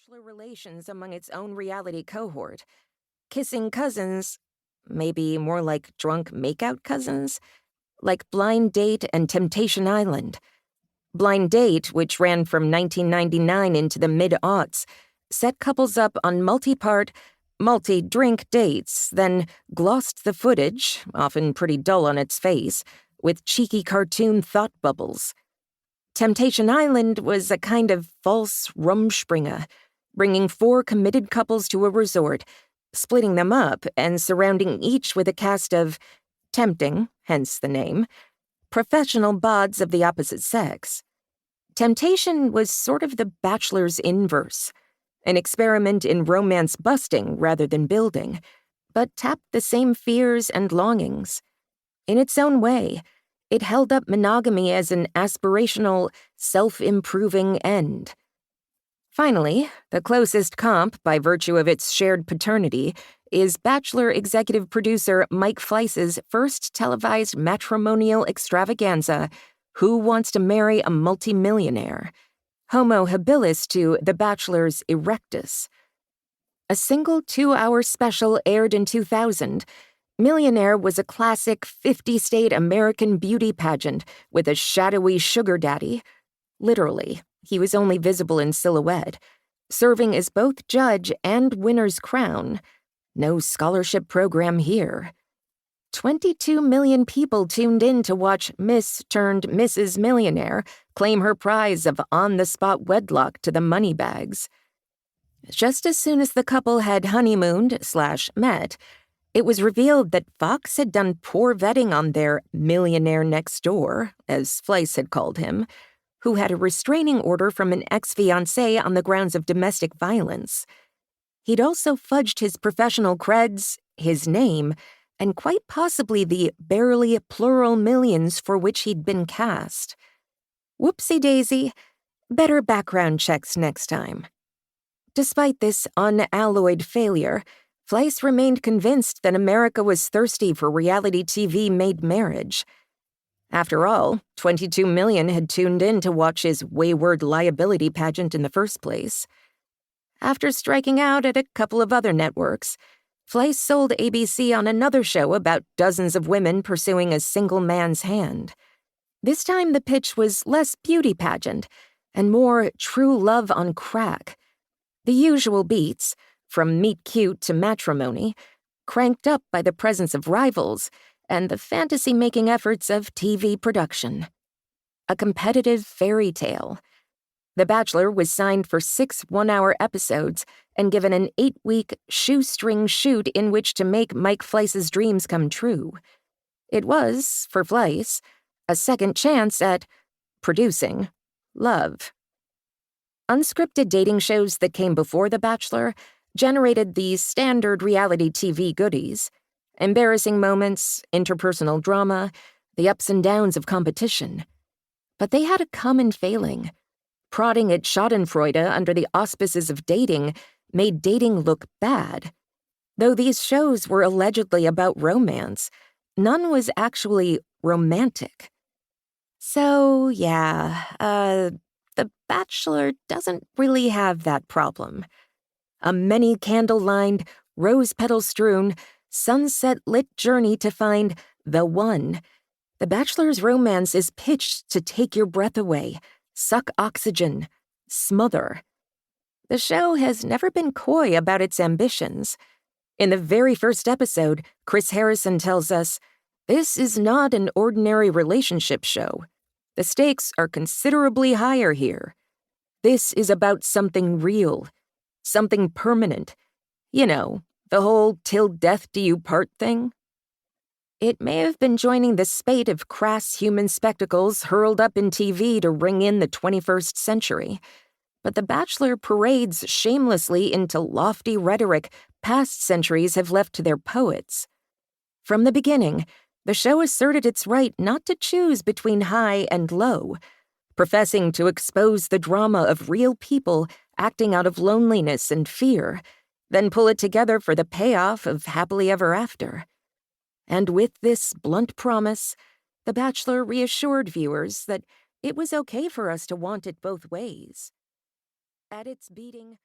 bachelor relations among its own reality cohort. Kissing cousins, maybe more like drunk makeout cousins, like Blind Date and Temptation Island. Blind Date, which ran from 1999 into the mid-aughts, set couples up on multi-part, multi-drink dates, then glossed the footage, often pretty dull on its face, with cheeky cartoon thought bubbles. Temptation Island was a kind of false Rumspringa, bringing 4 committed couples to a resort, splitting them up and surrounding each with a cast of tempting, hence the name, professional bods of the opposite sex. Temptation was sort of the Bachelor's inverse, an experiment in romance busting rather than building, but tapped the same fears and longings. In its own way, it held up monogamy as an aspirational, self-improving end. Finally, the closest comp, by virtue of its shared paternity, is Bachelor executive producer Mike Fleiss's first televised matrimonial extravaganza, Who Wants to Marry a Multimillionaire? Homo habilis to The Bachelor's Erectus. A single 2-hour special aired in 2000, Millionaire was a classic 50-state American beauty pageant with a shadowy sugar daddy. Literally, he was only visible in silhouette, serving as both judge and winner's crown. No scholarship program here. 22 million people tuned in to watch Miss turned Mrs. Millionaire claim her prize of on-the-spot wedlock to the money bags. Just as soon as the couple had honeymooned/met, it was revealed that Fox had done poor vetting on their millionaire next door, as Fleiss had called him, who had a restraining order from an ex-fiancé on the grounds of domestic violence. He'd also fudged his professional creds, his name, and quite possibly the barely plural millions for which he'd been cast. Whoopsie-daisy, better background checks next time. Despite this unalloyed failure, Fleiss remained convinced that America was thirsty for reality TV-made marriage. After all, 22 million had tuned in to watch his wayward liability pageant in the first place. After striking out at a couple of other networks, Fleiss sold ABC on another show about dozens of women pursuing a single man's hand. This time the pitch was less beauty pageant and more true love on crack. The usual beats, from meet cute to matrimony, cranked up by the presence of rivals and the fantasy-making efforts of TV production. A competitive fairy tale. The Bachelor was signed for 6 one-hour episodes and given an 8-week shoestring shoot in which to make Mike Fleiss's dreams come true. It was, for Fleiss, a second chance at producing love. Unscripted dating shows that came before The Bachelor generated these standard reality TV goodies: embarrassing moments, interpersonal drama, the ups and downs of competition. But they had a common failing. Prodding at schadenfreude under the auspices of dating made dating look bad. Though these shows were allegedly about romance, none was actually romantic. So, yeah, The Bachelor doesn't really have that problem. A many-candle-lined, rose-petal-strewn, sunset-lit journey to find the one. The Bachelor's romance is pitched to take your breath away, suck oxygen, smother. The show has never been coy about its ambitions. In the very first episode, Chris Harrison tells us, "This is not an ordinary relationship show. The stakes are considerably higher here. This is about something real, something permanent. You know, the whole till death do you part thing." It may have been joining the spate of crass human spectacles hurled up in TV to ring in the 21st century, but The Bachelor parades shamelessly into lofty rhetoric past centuries have left to their poets. From the beginning, the show asserted its right not to choose between high and low, professing to expose the drama of real people acting out of loneliness and fear, then pull it together for the payoff of happily ever after. And with this blunt promise, The Bachelor reassured viewers that it was okay for us to want it both ways. At its beating,